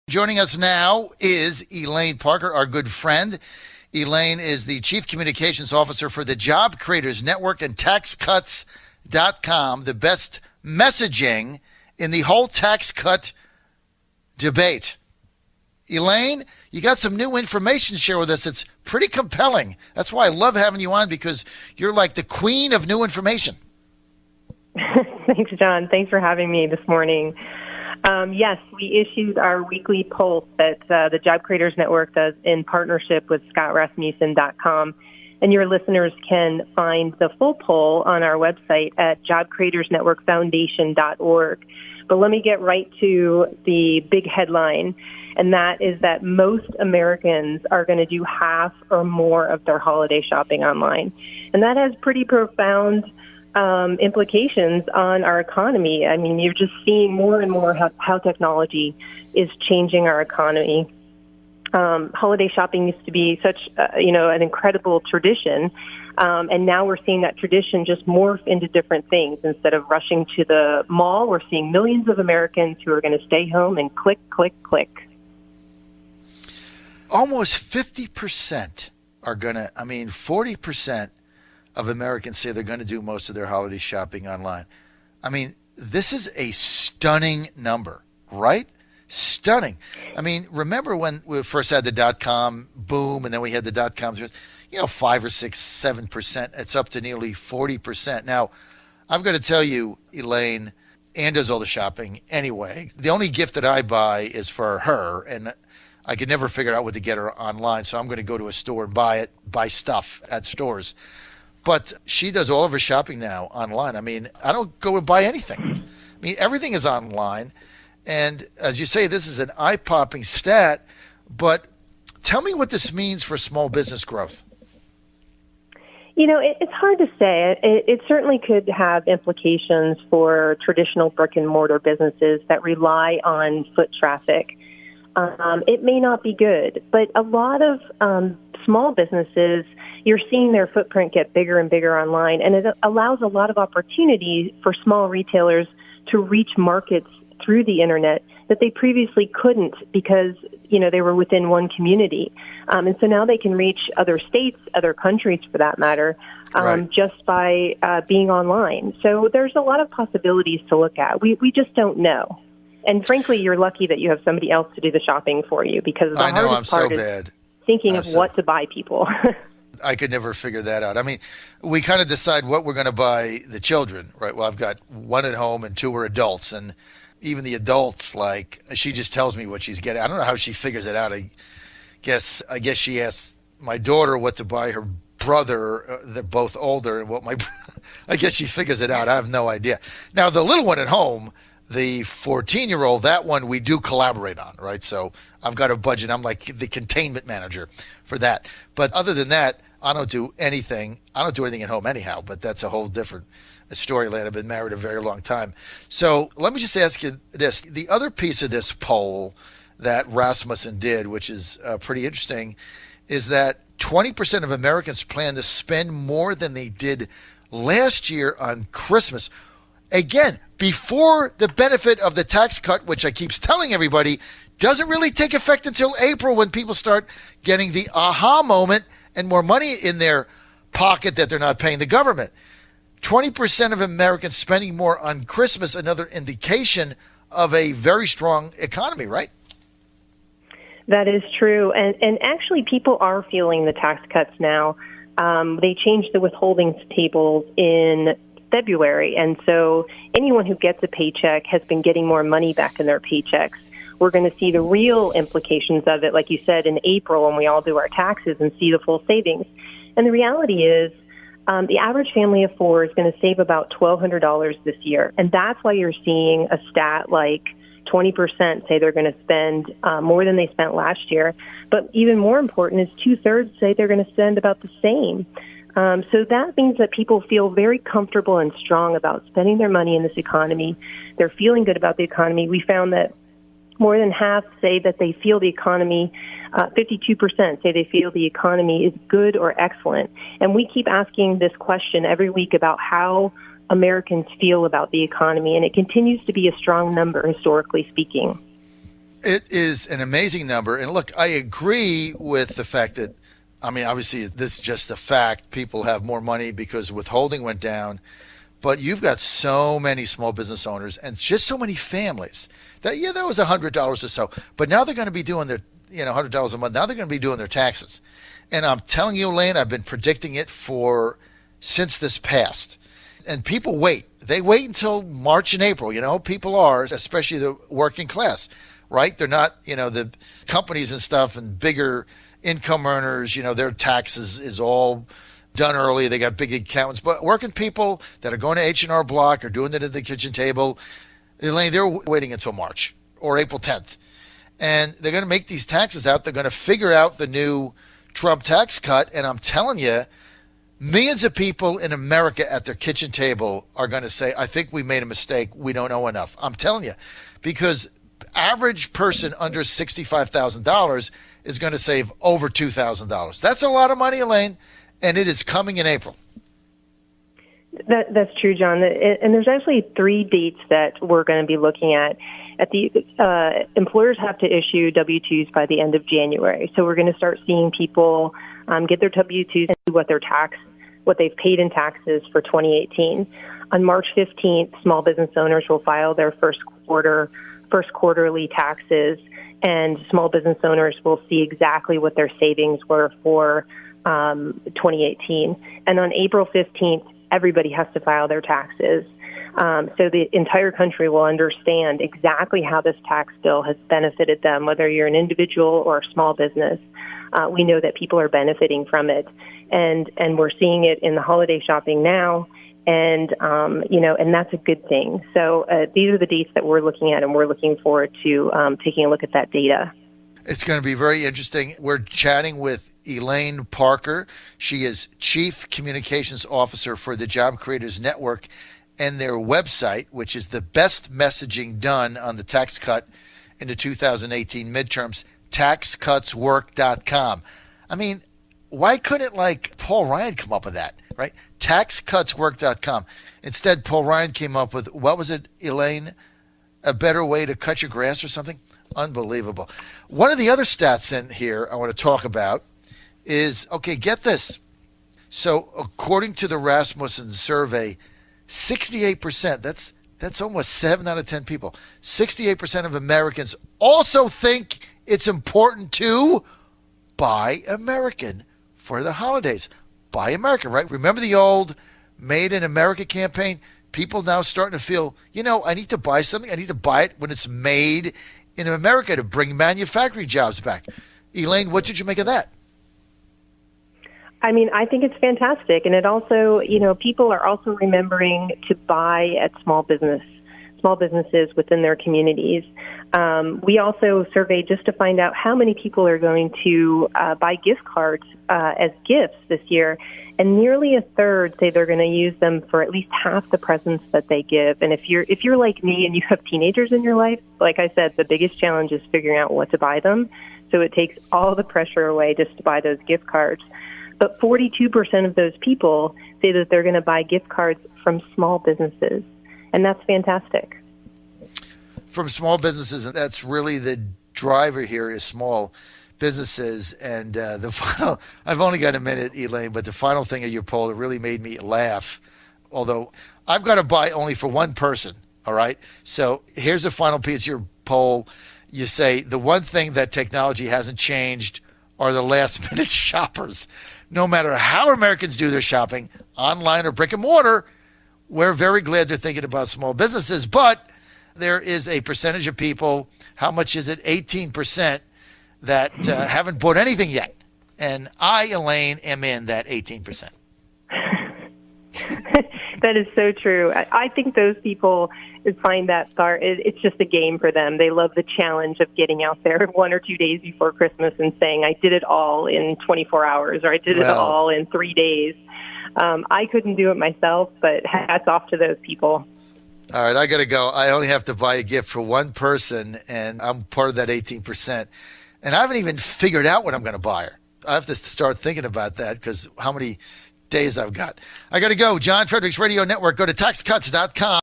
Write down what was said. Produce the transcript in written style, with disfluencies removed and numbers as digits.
Joining us now is Elaine Parker, our good friend. Elaine is the Chief Communications Officer for the Job Creators Network and TaxCuts.com, the best messaging in the whole tax cut debate. Elaine, you got some new information to share with us. It's pretty compelling. That's why I love having you on, because you're like the queen of new information. Thanks, John. Thanks for having me this morning. Yes, we issued our weekly pulse that the Job Creators Network does in partnership with ScottRasmussen.com. And your listeners can find the full poll on our website at jobcreatorsnetworkfoundation.org. But let me get right to the big headline, and that is that most Americans are going to do half or more of their holiday shopping online. And that has pretty profound implications on our economy. I mean, you're just seeing more and more how technology is changing our economy. Holiday shopping used to be such, an incredible tradition, and now we're seeing that tradition just morph into different things. Instead of rushing to the mall, we're seeing millions of Americans who are going to stay home and click, click, click. Almost 50% are going to, 40% of Americans say they're going to do most of their holiday shopping online. I mean, this is a stunning number, right? Stunning. I mean, remember when we first had the .com boom, and then we had the .com, 5 or 6, 7%. It's up to nearly 40%. Now, I'm going to tell you, Elaine, Ann does all the shopping anyway. The only gift that I buy is for her, and I could never figure out what to get her online, so I'm going to go to a store and buy stuff at stores. But she does all of her shopping now online. I mean, I don't go and buy anything. I mean, everything is online. And as you say, this is an eye-popping stat. But tell me what this means for small business growth. It's hard to say. It certainly could have implications for traditional brick-and-mortar businesses that rely on foot traffic. It may not be good, but a lot of small businesses, you're seeing their footprint get bigger and bigger online, and it allows a lot of opportunity for small retailers to reach markets through the internet that they previously couldn't because, they were within one community. And so now they can reach other states, other countries for that matter, right, just by being online. So there's a lot of possibilities to look at. We just don't know. And frankly, you're lucky that you have somebody else to do the shopping for you, because the hardest part is thinking of what to buy people. I could never figure that out. I mean, we kind of decide what we're going to buy the children, right? Well, I've got one at home and two are adults. And even the adults, she just tells me what she's getting. I don't know how she figures it out. I guess she asks my daughter what to buy her brother. They're both older. And I guess she figures it out. I have no idea. Now, the little one at home, the 14-year-old, that one we do collaborate on, right? So I've got a budget. I'm like the containment manager for that. But other than that, I don't do anything. I don't do anything at home anyhow, but that's a whole different storyline. I've been married a very long time. So let me just ask you this. The other piece of this poll that Rasmussen did, which is pretty interesting, is that 20% of Americans plan to spend more than they did last year on Christmas. Again, before the benefit of the tax cut, which I keep telling everybody, doesn't really take effect until April, when people start getting the aha moment and more money in their pocket that they're not paying the government. 20% of Americans spending more on Christmas, another indication of a very strong economy, right? That is true. And actually, people are feeling the tax cuts now. They changed the withholdings tables in February, and so anyone who gets a paycheck has been getting more money back in their paychecks. We're going to see the real implications of it, like you said, in April when we all do our taxes and see the full savings. And the reality is the average family of four is going to save about $1,200 this year. And that's why you're seeing a stat like 20% say they're going to spend more than they spent last year. But even more important is 2/3 say they're going to spend about the same. So that means that people feel very comfortable and strong about spending their money in this economy. They're feeling good about the economy. We found that more than half say that they feel the economy, 52% say they feel the economy is good or excellent. And we keep asking this question every week about how Americans feel about the economy, and it continues to be a strong number, historically speaking. It is an amazing number. And look, I agree with the fact that, I mean, obviously, this is just a fact. People have more money because withholding went down. But you've got so many small business owners and just so many families that, yeah, that was $100 or so. But now they're going to be doing their, $100 a month. Now they're going to be doing their taxes. And I'm telling you, Elaine, I've been predicting it since this passed. And people wait. They wait until March and April. People are, especially the working class, right? They're not, the companies and stuff and bigger income earners, their taxes is all done early. They got big accountants. But working people that are going to H&R Block or doing it at the kitchen table, Elaine, they're waiting until March or April 10th. And they're going to make these taxes out. They're going to figure out the new Trump tax cut. And I'm telling you, millions of people in America at their kitchen table are going to say, I think we made a mistake. We don't know enough. I'm telling you, because average person under $65,000 is going to save over $2,000. That's a lot of money, Elaine, and it is coming in April. That's true, John. And there's actually 3 dates that we're going to be looking at. Employers have to issue W-2s by the end of January. So we're going to start seeing people get their W-2s and see what they've paid in taxes for 2018. On March 15th, small business owners will file their first quarterly taxes, and small business owners will see exactly what their savings were for 2018. And on April 15th, everybody has to file their taxes. So the entire country will understand exactly how this tax bill has benefited them, whether you're an individual or a small business. We know that people are benefiting from it, and we're seeing it in the holiday shopping now, and and that's a good thing. So these are the dates that we're looking at, and we're looking forward to taking a look at that data. It's going to be very interesting. We're chatting with Elaine Parker. She is Chief Communications Officer for the Job Creators Network and their website, which is the best messaging done on the tax cut in the 2018 midterms, taxcutswork.com. I mean, why couldn't Paul Ryan come up with that, right? Taxcutswork.com. Instead, Paul Ryan came up with, what was it, Elaine? A better way to cut your grass or something? Unbelievable. One of the other stats in here I want to talk about is, okay, get this. So according to the Rasmussen survey, 68%, that's almost 7 out of 10 people, 68% of Americans also think it's important to buy American for the holidays. Buy American, right? Remember the old Made in America campaign? People now starting to feel, I need to buy something. I need to buy it when it's made in America to bring manufacturing jobs back. Elaine, what did you make of that? I mean, I think it's fantastic. And it also, people are also remembering to buy at small businesses within their communities. We also surveyed just to find out how many people are going to buy gift cards as gifts this year. And nearly a third say they're going to use them for at least half the presents that they give. And if you're like me and you have teenagers in your life, like I said, the biggest challenge is figuring out what to buy them. So it takes all the pressure away just to buy those gift cards. But 42% of those people say that they're going to buy gift cards from small businesses. And that's fantastic. From small businesses, and that's really the driver here is small businesses. And the final, I've only got a minute, Elaine, but the final thing of your poll that really made me laugh, although I've got to buy only for one person, all right? So here's the final piece of your poll. You say the one thing that technology hasn't changed are the last minute shoppers. No matter how Americans do their shopping, online or brick and mortar, we're very glad they're thinking about small businesses, but there is a percentage of people, how much is it? 18% that haven't bought anything yet. And I, Elaine, am in that 18%. That is so true. I think those people find that it's just a game for them. They love the challenge of getting out there 1 or 2 days before Christmas and saying, I did it all in 24 hours, or I did it all in 3 days. I couldn't do it myself, but hats off to those people. All right, I got to go. I only have to buy a gift for one person, and I'm part of that 18%. And I haven't even figured out what I'm going to buy her. I have to start thinking about that because how many days I've got. I got to go. John Fredericks Radio Network. Go to taxcuts.com.